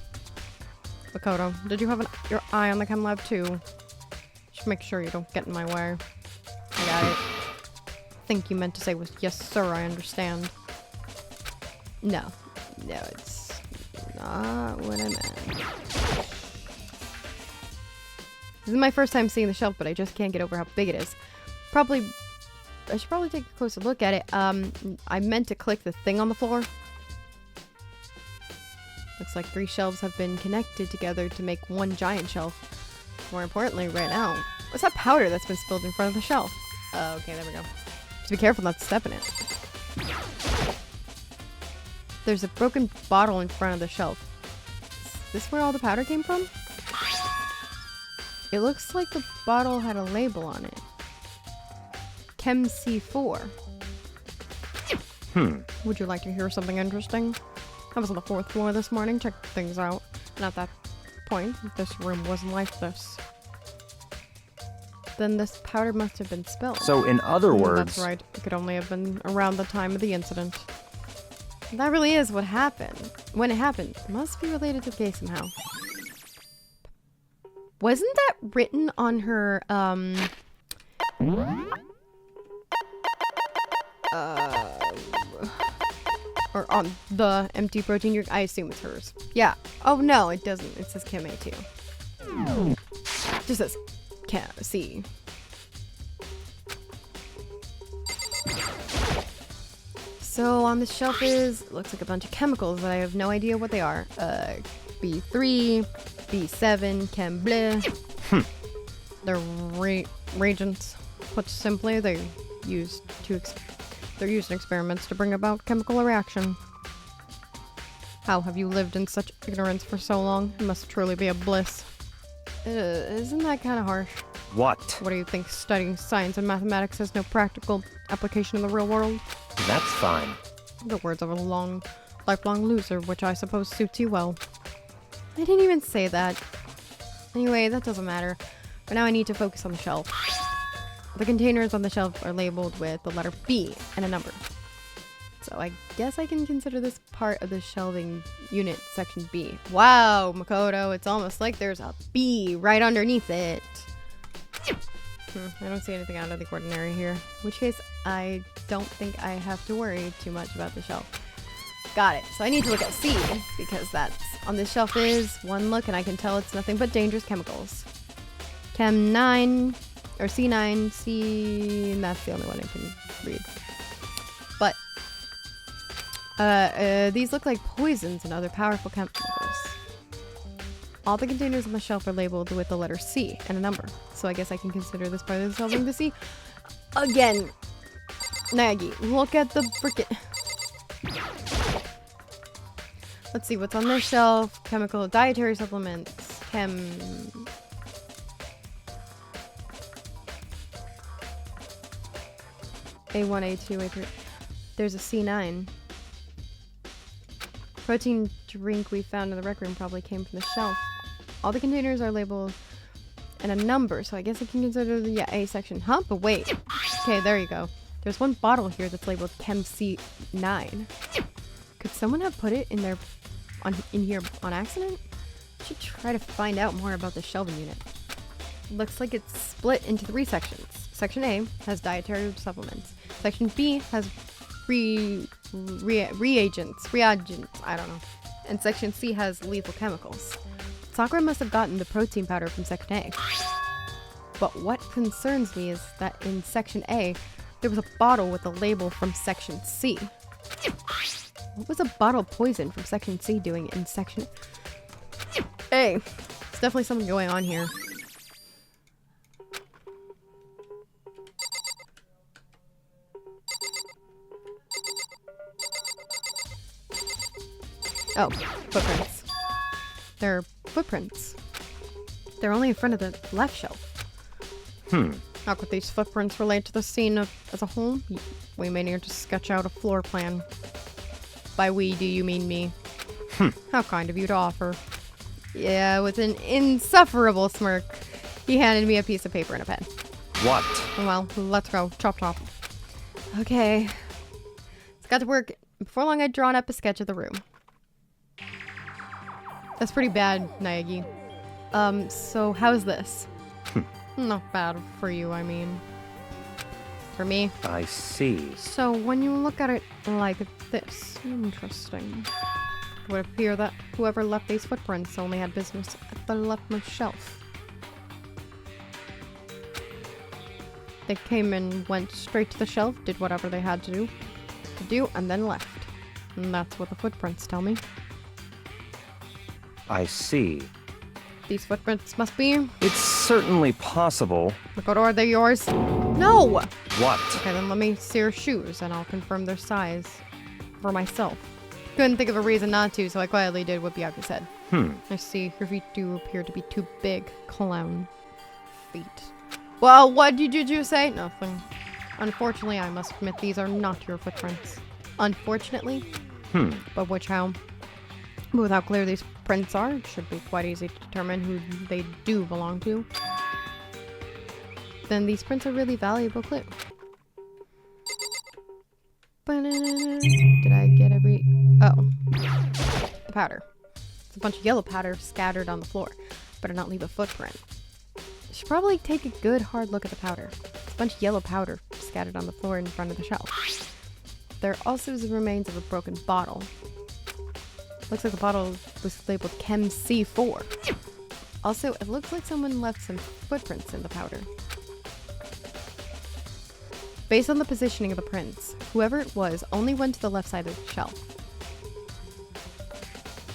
Speaker 1: Makoto, did you have your eye on the chem lab too? Just make sure you don't get in my way. I got it. I think you meant to say was yes, sir. I understand. No, it's not what I meant. This is my first time seeing the shelf, but I just can't get over how big it is. I should probably take a closer look at it. I meant to click the thing on the floor. Looks like 3 shelves have been connected together to make one giant shelf. More importantly, right now, what's that powder that's been spilled in front of the shelf? Oh, okay, there we go. Just be careful not to step in it. There's a broken bottle in front of the shelf. Is this where all the powder came from? It looks like the bottle had a label on it. Chem C4. Would you like to hear something interesting? I was on the 4th floor this morning, checked things out. And at that point, this room wasn't like this. Then this powder must have been spilled.
Speaker 4: So in other words...
Speaker 1: That's right. It could only have been around the time of the incident. That really is what happened. When it happened, it must be related to the case somehow. Wasn't that written on her, or on the empty protein drink? I assume it's hers. Yeah. Oh, no, it doesn't. It says Chem A2. Just says Chem C. So on the shelf looks like a bunch of chemicals that I have no idea what they are. B3, B7, Chem Bleu. They're reagents. Put simply, they're used in experiments to bring about chemical reaction. How have you lived in such ignorance for so long? It must truly be a bliss. Isn't that kind of harsh?
Speaker 4: What?
Speaker 1: What do you think? Studying science and mathematics has no practical application in the real world?
Speaker 4: That's fine.
Speaker 1: The words of a lifelong loser, which I suppose suits you well. I didn't even say that. Anyway, that doesn't matter. But now I need to focus on the shelf. The containers on the shelf are labeled with the letter B and a number. So I guess I can consider this part of the shelving unit, section B. Wow, Makoto, it's almost like there's a B right underneath it. I don't see anything out of the ordinary here. In which case, I don't think I have to worry too much about the shelf. Got it. So I need to look at C, because that's on this shelf is one look and I can tell it's nothing but dangerous chemicals. Chem 9, or C9, C. That's the only one I can read. But these look like poisons and other powerful chemicals. All the containers on the shelf are labeled with the letter C and a number, so I guess I can consider this part of the shelving the C. Again, Nagi, look at the frickin'. Let's see what's on this shelf. Chemical, dietary supplements, chem. A1, A2, A3. There's a C9. Protein drink we found in the rec room probably came from the shelf. All the containers are labeled and a number, so I guess I can consider the A section. Huh? But wait. Okay, there you go. There's one bottle here that's labeled Chem C9. Could someone have put it in there in here on accident? I should try to find out more about the shelving unit. Looks like it's split into 3 sections. Section A has dietary supplements. Section B has reagents, I don't know. And Section C has lethal chemicals. Sakura must have gotten the protein powder from Section A. But what concerns me is that in Section A, there was a bottle with a label from Section C. What was a bottle of poison from Section C doing in Section A? There's definitely something going on here. Oh, footprints. They're footprints. They're only in front of the left shelf. How could these footprints relate to the scene as a whole? We may need to sketch out a floor plan. By we, do you mean me? How kind of you to offer. Yeah, with an insufferable smirk, he handed me a piece of paper and a pen.
Speaker 4: What?
Speaker 1: Well, let's go. Chop chop. Okay. Let's got to work. Before long, I'd drawn up a sketch of the room. That's pretty bad, Nayagi. So how's this? Not bad for you, I mean. For me.
Speaker 4: I see.
Speaker 1: So when you look at it like this, interesting. It would appear that whoever left these footprints only had business at the leftmost shelf. They came and went straight to the shelf, did whatever they had to do, and then left. And that's what the footprints tell me.
Speaker 4: I see.
Speaker 1: These footprints must be...
Speaker 4: It's certainly possible.
Speaker 1: Makoto, are they yours? No!
Speaker 4: What?
Speaker 1: Okay, then let me see your shoes, and I'll confirm their size for myself. Couldn't think of a reason not to, so I quietly did what Byaku said. I see. Your feet do appear to be too big. Clown feet. Well, what did you say? Nothing. Unfortunately, I must admit these are not your footprints. Unfortunately? But which how? With how clear these prints are, it should be quite easy to determine who they do belong to. Then these prints are really valuable clue. Did I get every... Oh. The powder. It's a bunch of yellow powder scattered on the floor. Better not leave a footprint. Should probably take a good hard look at the powder. It's a bunch of yellow powder scattered on the floor in front of the shelf. There also is the remains of a broken bottle. Looks like the bottle was labeled Chem C4. Also, it looks like someone left some footprints in the powder. Based on the positioning of the prints, whoever it was only went to the left side of the shelf.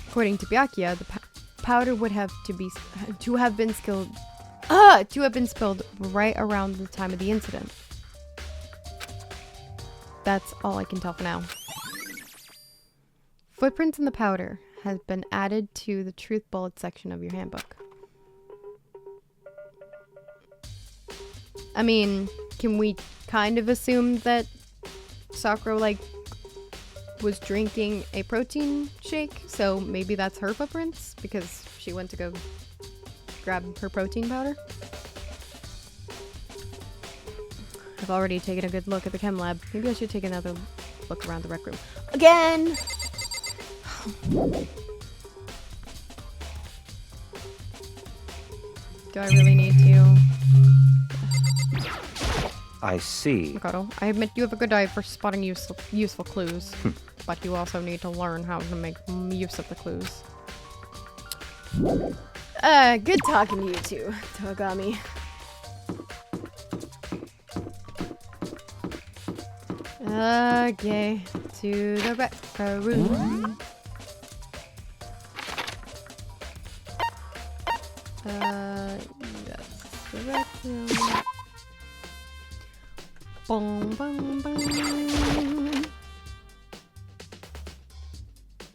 Speaker 1: According to Byakuya, the powder would have been spilled right around the time of the incident. That's all I can tell for now. Footprints in the powder has been added to the truth bullet section of your handbook. I mean, can we kind of assume that Sakura, was drinking a protein shake? So maybe that's her footprints? Because she went to go grab her protein powder? I've already taken a good look at the chem lab. Maybe I should take another look around the rec room. Again! Do I really need to?
Speaker 4: I see.
Speaker 1: Makoto, I admit you have a good eye for spotting useful clues, but you also need to learn how to make use of the clues. Good talking to you two, Togami. Okay, to the rec room. That's the rec room. Boom, boom, boom.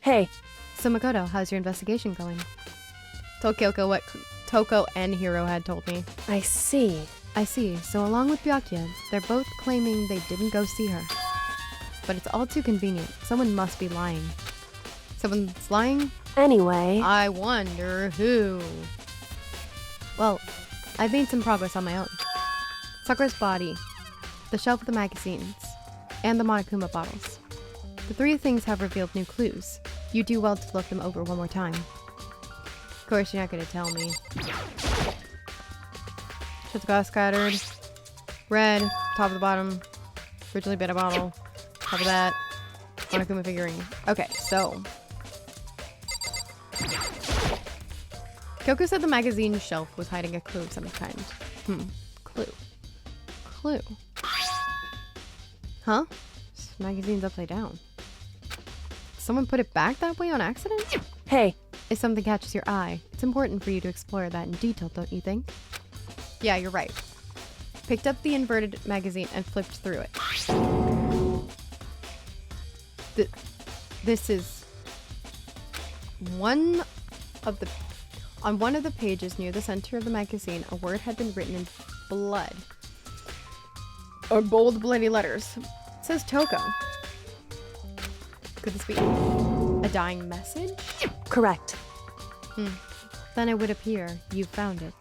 Speaker 2: Hey,
Speaker 1: So Makoto, how's your investigation going? Told Kyoko what Toko and Hiro had told me.
Speaker 2: I see.
Speaker 1: I see. So along with Byakuya, they're both claiming they didn't go see her. But it's all too convenient. Someone must be lying. Someone's lying?
Speaker 2: Anyway,
Speaker 1: I wonder who. Well, I've made some progress on my own. Sakura's body, the shelf with the magazines, and the Monokuma bottles. The three things have revealed new clues. You do well to look them over one more time. Of course, you're not going to tell me. Shut the glass scattered. Red, top of the bottom. Originally been a bottle. Top of that. Monokuma figurine. Okay, so. Kyoko said the magazine shelf was hiding a clue of some kind. Clue. Clue. Huh? This magazine's upside down. Someone put it back that way on accident?
Speaker 2: hey,
Speaker 1: If something catches your eye, it's important for you to explore that in detail, don't you think? Yeah, you're right. Picked up the inverted magazine and flipped through it. This is on one of the pages near the center of the magazine, a word had been written in blood. Or bold, bloody letters. It says Toko. Could this be a dying message?
Speaker 2: correct.
Speaker 1: Then it would appear you found it.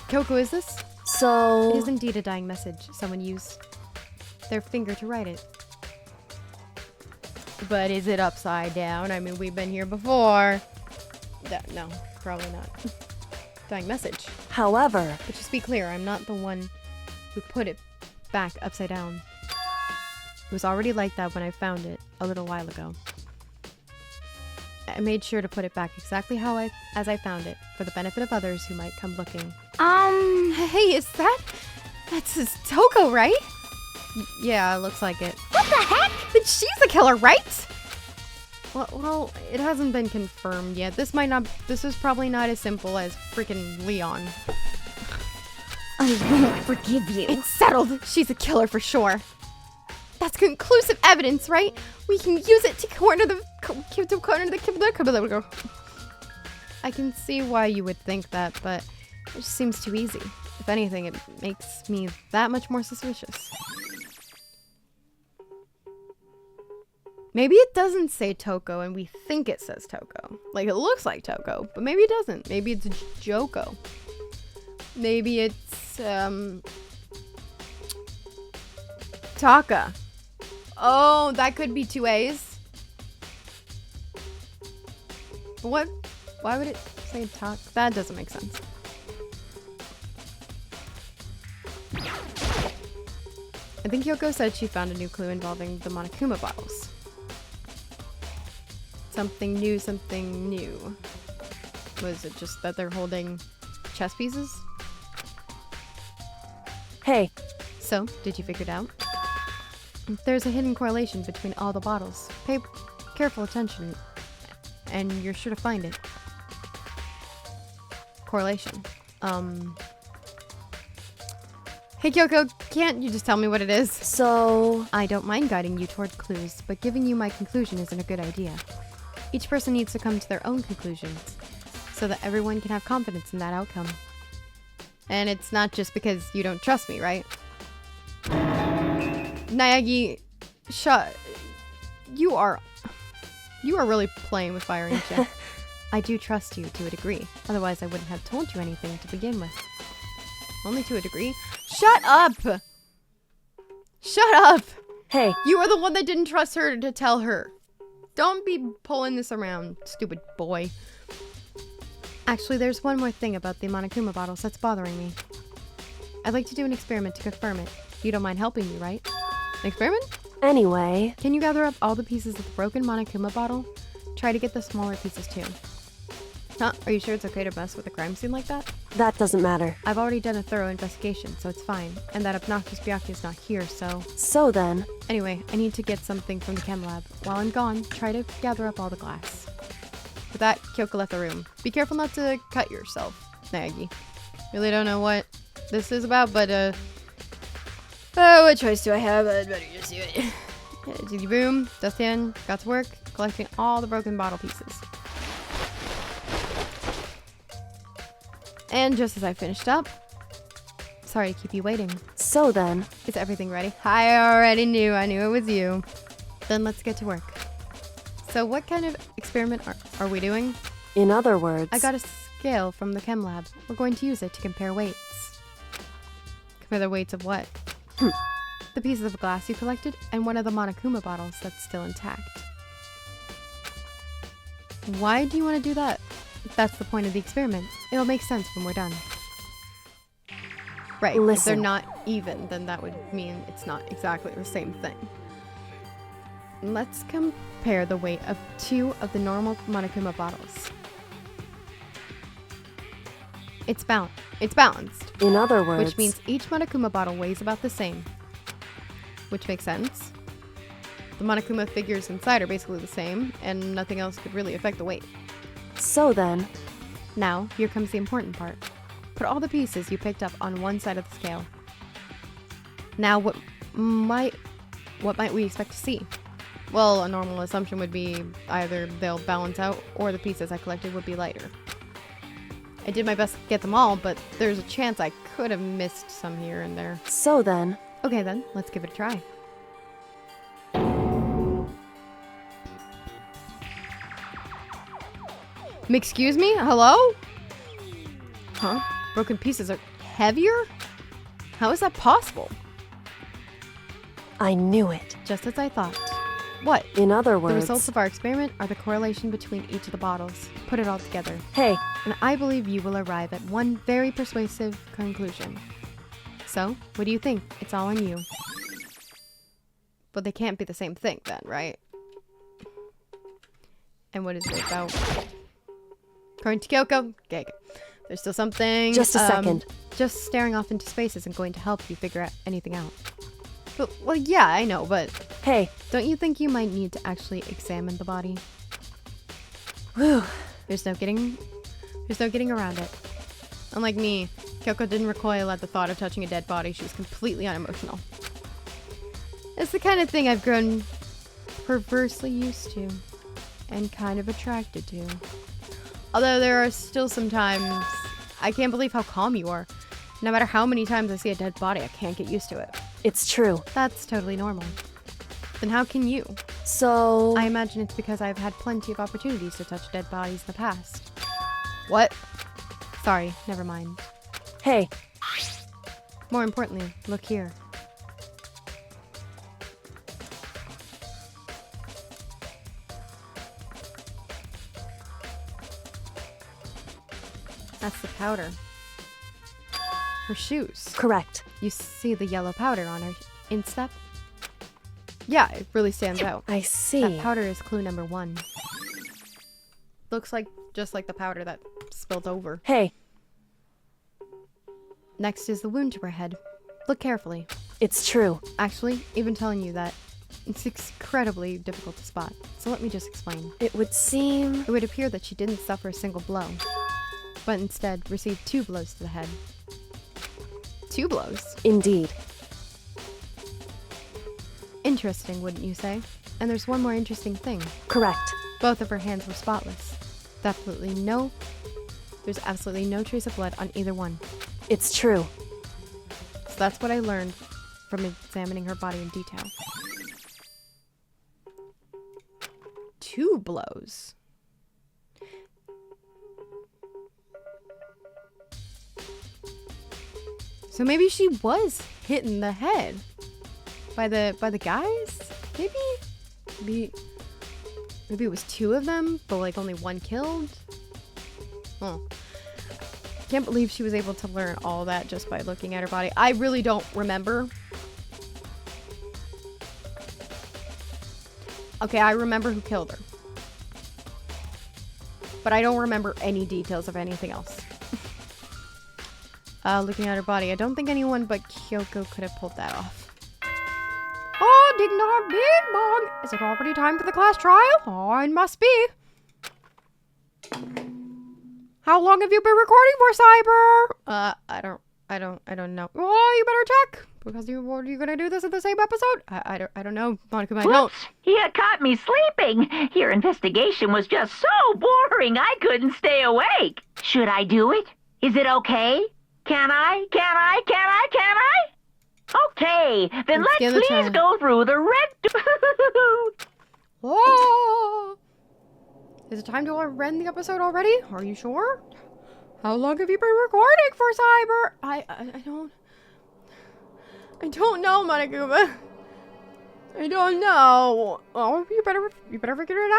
Speaker 1: Kyoko, is this?
Speaker 2: So,
Speaker 1: It is indeed a dying message. Someone used their finger to write it. But is it upside down? I mean, we've been here before. No, probably not. Dying message.
Speaker 2: however,
Speaker 1: But just be clear, I'm not the one who put it back upside down. It was already like that when I found it a little while ago. I made sure to put it back exactly as I found it, for the benefit of others who might come looking. Hey, that's Toko, right? Yeah, looks like it. What the heck? Then she's the killer, right? Well, it hasn't been confirmed yet. This is probably not as simple as freaking Leon.
Speaker 3: I won't forgive you.
Speaker 1: It's settled. She's a killer for sure. That's conclusive evidence, right? We can use it to corner the I can see why you would think that, but it just seems too easy. If anything, it makes me that much more suspicious. Maybe it doesn't say Toko and we think it says Toko. Like, it looks like Toko, but maybe it doesn't. Maybe it's Joko. Maybe it's, Taka. Oh, that could be two A's. What? Why would it say Taka? That doesn't make sense. I think Yoko said she found a new clue involving the Monokuma bottles. Something new, something new. Was it just that they're holding chess pieces?
Speaker 2: hey,
Speaker 1: So, did you figure it out? There's a hidden correlation between all the bottles. Pay careful attention, and you're sure to find it. Correlation. Hey Kyoko, can't you just tell me what it is?
Speaker 2: so,
Speaker 1: I don't mind guiding you toward clues, but giving you my conclusion isn't a good idea. Each person needs to come to their own conclusions, so that everyone can have confidence in that outcome. And it's not just because you don't trust me, right? Nayagi, you are really playing with fire, ain't you? I do trust you to a degree. Otherwise, I wouldn't have told you anything to begin with. Only to a degree. Shut up! Shut up!
Speaker 2: hey,
Speaker 1: You are the one that didn't trust her to tell her. Don't be pulling this around, stupid boy. Actually, there's one more thing about the Monokuma bottles that's bothering me. I'd like to do an experiment to confirm it. You don't mind helping me, right? An experiment?
Speaker 2: anyway,
Speaker 1: Can you gather up all the pieces of the broken Monokuma bottle? Try to get the smaller pieces too. Huh? Are you sure it's okay to mess with a crime scene like that?
Speaker 2: That doesn't matter.
Speaker 1: I've already done a thorough investigation, so it's fine. And that obnoxious Byakuya is not here, so...
Speaker 2: So then,
Speaker 1: Anyway, I need to get something from the chem lab. While I'm gone, try to gather up all the glass. With that, Kyoko left the room. Be careful not to cut yourself, Nagi. Really don't know what this is about, but, what choice do I have? I'd better just do it. Jiggy boom, dust in, got to work, collecting all the broken bottle pieces. And just as I finished up, sorry to keep you waiting.
Speaker 2: so then,
Speaker 1: Is everything ready? I already knew. I knew it was you. Then let's get to work. So what kind of experiment are we doing?
Speaker 2: in other words,
Speaker 1: I got a scale from the chem lab. We're going to use it to compare weights. Compare the weights of what? The pieces of glass you collected and one of the Monokuma bottles that's still intact. Why do you want to do that? That's the point of the experiment. It'll make sense when we're done. Right, if they're
Speaker 2: Listen.
Speaker 1: not even, then that would mean it's not exactly the same thing. Let's compare the weight of 2 of the normal Monokuma bottles. It's balanced,
Speaker 2: in other words,
Speaker 1: which means each Monokuma bottle weighs about the same. Which makes sense. The Monokuma figures inside are basically the same, and nothing else could really affect the weight.
Speaker 2: so then,
Speaker 1: Now, here comes the important part. Put all the pieces you picked up on one side of the scale. Now, what might we expect to see? Well, a normal assumption would be either they'll balance out or the pieces I collected would be lighter. I did my best to get them all, but there's a chance I could have missed some here and there.
Speaker 2: so then,
Speaker 1: Okay then, let's give it a try. Excuse me? Hello? Huh? Broken pieces are heavier? How is that possible?
Speaker 2: I knew it.
Speaker 1: Just as I thought. What?
Speaker 2: In other
Speaker 1: The
Speaker 2: words,
Speaker 1: results of our experiment are the correlation between each of the bottles. Put it all together.
Speaker 2: hey,
Speaker 1: And I believe you will arrive at one very persuasive conclusion. So, what do you think? It's all on you. But they can't be the same thing then, right? And what is it about? According to Kyoko, okay, there's still something.
Speaker 2: Just a second.
Speaker 1: Just staring off into space isn't going to help you figure out anything out. But, well, yeah, I know, but
Speaker 2: hey,
Speaker 1: don't you think you might need to actually examine the body?
Speaker 2: whew,
Speaker 1: There's no getting around it. Unlike me, Kyoko didn't recoil at the thought of touching a dead body. She was completely unemotional. It's the kind of thing I've grown perversely used to and kind of attracted to. Although there are still some times I can't believe how calm you are. No matter how many times I see a dead body, I can't get used to it.
Speaker 2: it's true.
Speaker 1: That's totally normal. Then how can you?
Speaker 2: So,
Speaker 1: I imagine it's because I've had plenty of opportunities to touch dead bodies in the past. What? Sorry, never mind.
Speaker 2: hey,
Speaker 1: More importantly, look here. That's the powder. Her shoes.
Speaker 2: correct.
Speaker 1: You see the yellow powder on her instep? Yeah, it really stands out.
Speaker 2: I see.
Speaker 1: That powder is clue number 1. Looks like just like the powder that spilled over.
Speaker 2: Hey,
Speaker 1: Next is the wound to her head. Look carefully.
Speaker 2: it's true.
Speaker 1: Actually, even telling you that, it's incredibly difficult to spot. So let me just explain.
Speaker 2: It would seem,
Speaker 1: It would appear that she didn't suffer a single blow, but instead received 2 blows to the head. 2 blows?
Speaker 2: indeed.
Speaker 1: Interesting, wouldn't you say? And there's one more interesting thing.
Speaker 2: Correct.
Speaker 1: Both of her hands were spotless. There's absolutely no trace of blood on either one.
Speaker 2: It's true.
Speaker 1: So that's what I learned from examining her body in detail. 2 blows. So maybe she was hit in the head by the guys? Maybe it was 2 of them, but like only 1 killed? Oh. Can't believe she was able to learn all that just by looking at her body. I really don't remember. Okay, I remember who killed her. But I don't remember any details of anything else. looking at her body. I don't think anyone but Kyoko could have pulled that off. Oh, ding dong, bing bong. Is it already time for the class trial? Oh, it must be. How long have you been recording for, Cyber? I don't know. Oh, you better check. Because are you gonna do this in the same episode? I don't know, Monica. I don't.
Speaker 7: You caught me sleeping. Your investigation was just so boring, I couldn't stay awake. Should I do it? Is it okay? Can I? Okay, then let's please go through the red...
Speaker 1: Oh! Is it time to end the episode already? Are you sure? How long have you been recording for, Cyber? I don't know, Monokuma. I don't know. Oh, you better figure it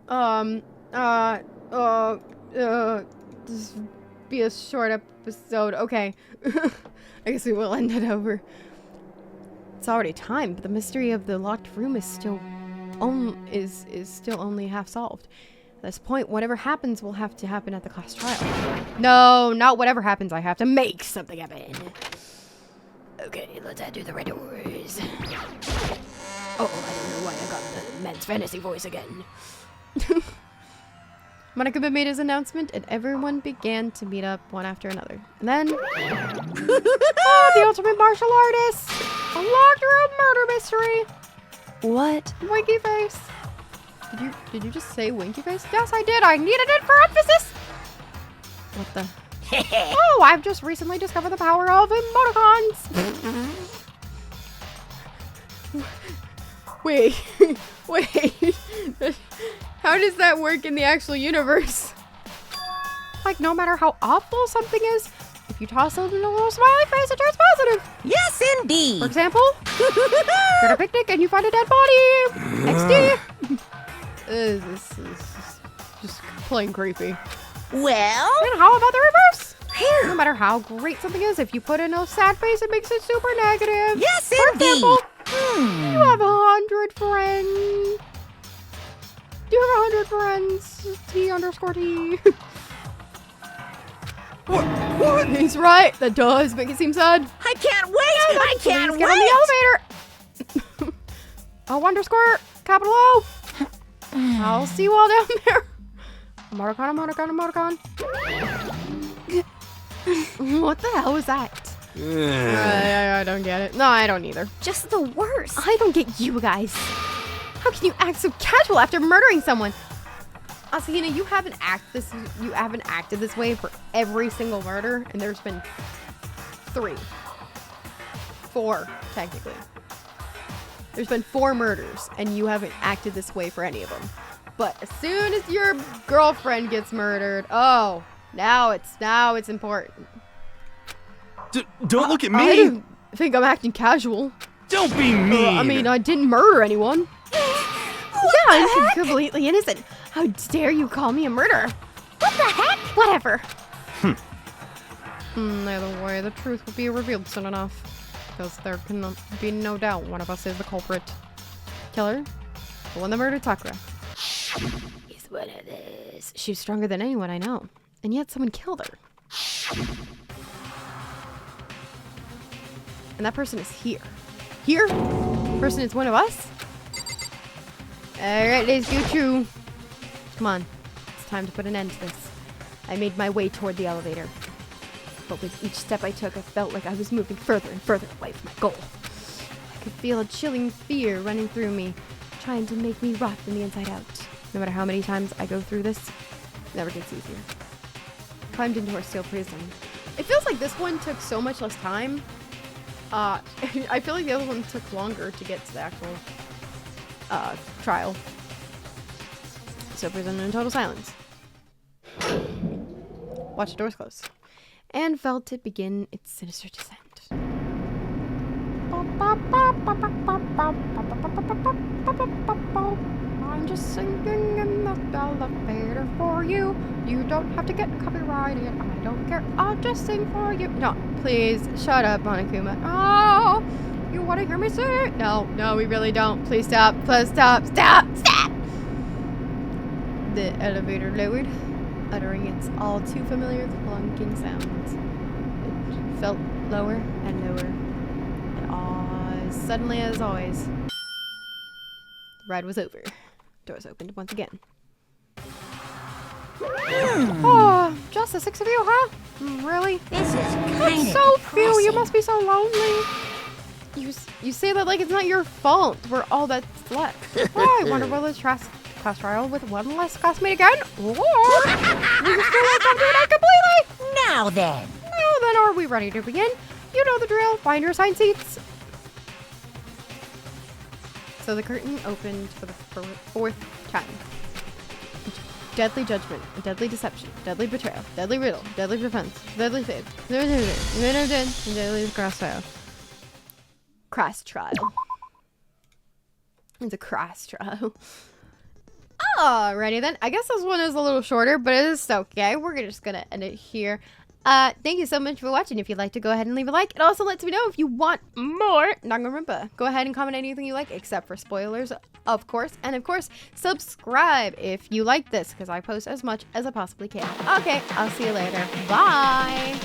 Speaker 1: out. Just be a short episode. Okay. I guess we will end it over. It's already time, but the mystery of the locked room is still only half solved. At this point, whatever happens will have to happen at the class trial. No, not whatever happens. I have to make something happen. Okay, let's do the red doors. Oh, I don't know why I got the men's fantasy voice again. Monokuma made his announcement, and everyone began to meet up one after another. And then... oh, the ultimate martial artist! A locked room murder mystery!
Speaker 2: What?
Speaker 1: Winky face. Did you just say winky face? Yes, I did. I needed it for emphasis. What the? Oh, I've just recently discovered the power of emoticons. Wait. How does that work in the actual universe? Like, no matter how awful something is, if you toss a little smiley face, it turns positive.
Speaker 5: Yes, indeed.
Speaker 1: For example, you're at a picnic and you find a dead body. XD. This is just plain creepy.
Speaker 5: Well?
Speaker 1: And how about the reverse? No matter how great something is, if you put in a sad face, it makes it super negative.
Speaker 5: Yes,
Speaker 1: For
Speaker 5: indeed.
Speaker 1: example, you have 100 friends. You have 100 friends. T_T. What? He's right. That does make it seem sad.
Speaker 5: I can't wait. I can't
Speaker 1: Please
Speaker 5: wait.
Speaker 1: get on the elevator. O_capital O. I'll see you all down there. Emoticon. What the hell was that? I don't get it. No, I don't either.
Speaker 2: Just the worst.
Speaker 1: I don't get you guys. How can you act so casual after murdering someone? Asahina, you haven't acted this way for every single murder, and there's been 4 technically. There's been 4 murders, and you haven't acted this way for any of them. But as soon as your girlfriend gets murdered, oh, now it's important.
Speaker 6: Don't look at me!
Speaker 1: I didn't think I'm acting casual.
Speaker 6: Don't be mean!
Speaker 1: I mean, I didn't murder anyone. Yeah, I'm completely innocent. How dare you call me a murderer? What the heck? Whatever. Either way, the truth will be revealed soon enough. Because there can be no doubt one of us is the culprit. Killer? The one that murdered Sakura. He's one of this. She's stronger than anyone I know. And yet someone killed her. And that person is here. Here? The person is one of us? Alright, let's go through. Come on. It's time to put an end to this. I made my way toward the elevator. But with each step I took, I felt like I was moving further and further away from my goal. I could feel a chilling fear running through me, trying to make me rot from the inside out. No matter how many times I go through this, it never gets easier. I climbed into our steel prison. It feels like this one took so much less time. I feel like the other one took longer to get to the actual trial. So prison in total silence. Watch the doors close. And felt it begin its sinister descent. I'm just singing in the elevator for you. You don't have to get copyrighted. I don't care. I'll just sing for you. No, please shut up, Monokuma. Oh, you want to hear me sing? No, we really don't. Please stop. Please stop. Stop. The elevator lowered, uttering its all too familiar clunking sounds. It felt lower and lower. And suddenly, as always, the ride was over. Doors opened once again. Oh, just the 6 of you, huh? Really?
Speaker 7: This is
Speaker 1: That's so few. You must be so lonely. You say that like it's not your fault. We're all that's left. Oh, I wonder will this class trial with one less classmate again? Or we just feel like I'm doing it completely.
Speaker 7: Now then.
Speaker 1: Now then, are we ready to begin? You know the drill. Find your assigned seats. So the curtain opened for the fourth time. Deadly judgment, deadly deception, deadly betrayal, deadly riddle, deadly defense, deadly faith, deadly cross trial. Crass trial. It's a crass trial. Alrighty then. I guess this one is a little shorter, but it is okay. We're just gonna end it here. Thank you so much for watching. If you'd like to go ahead and leave a like, it also lets me know if you want more Danganronpa. Go ahead and comment anything you like, except for spoilers, of course. And of course, subscribe if you like this, because I post as much as I possibly can. Okay, I'll see you later. Bye!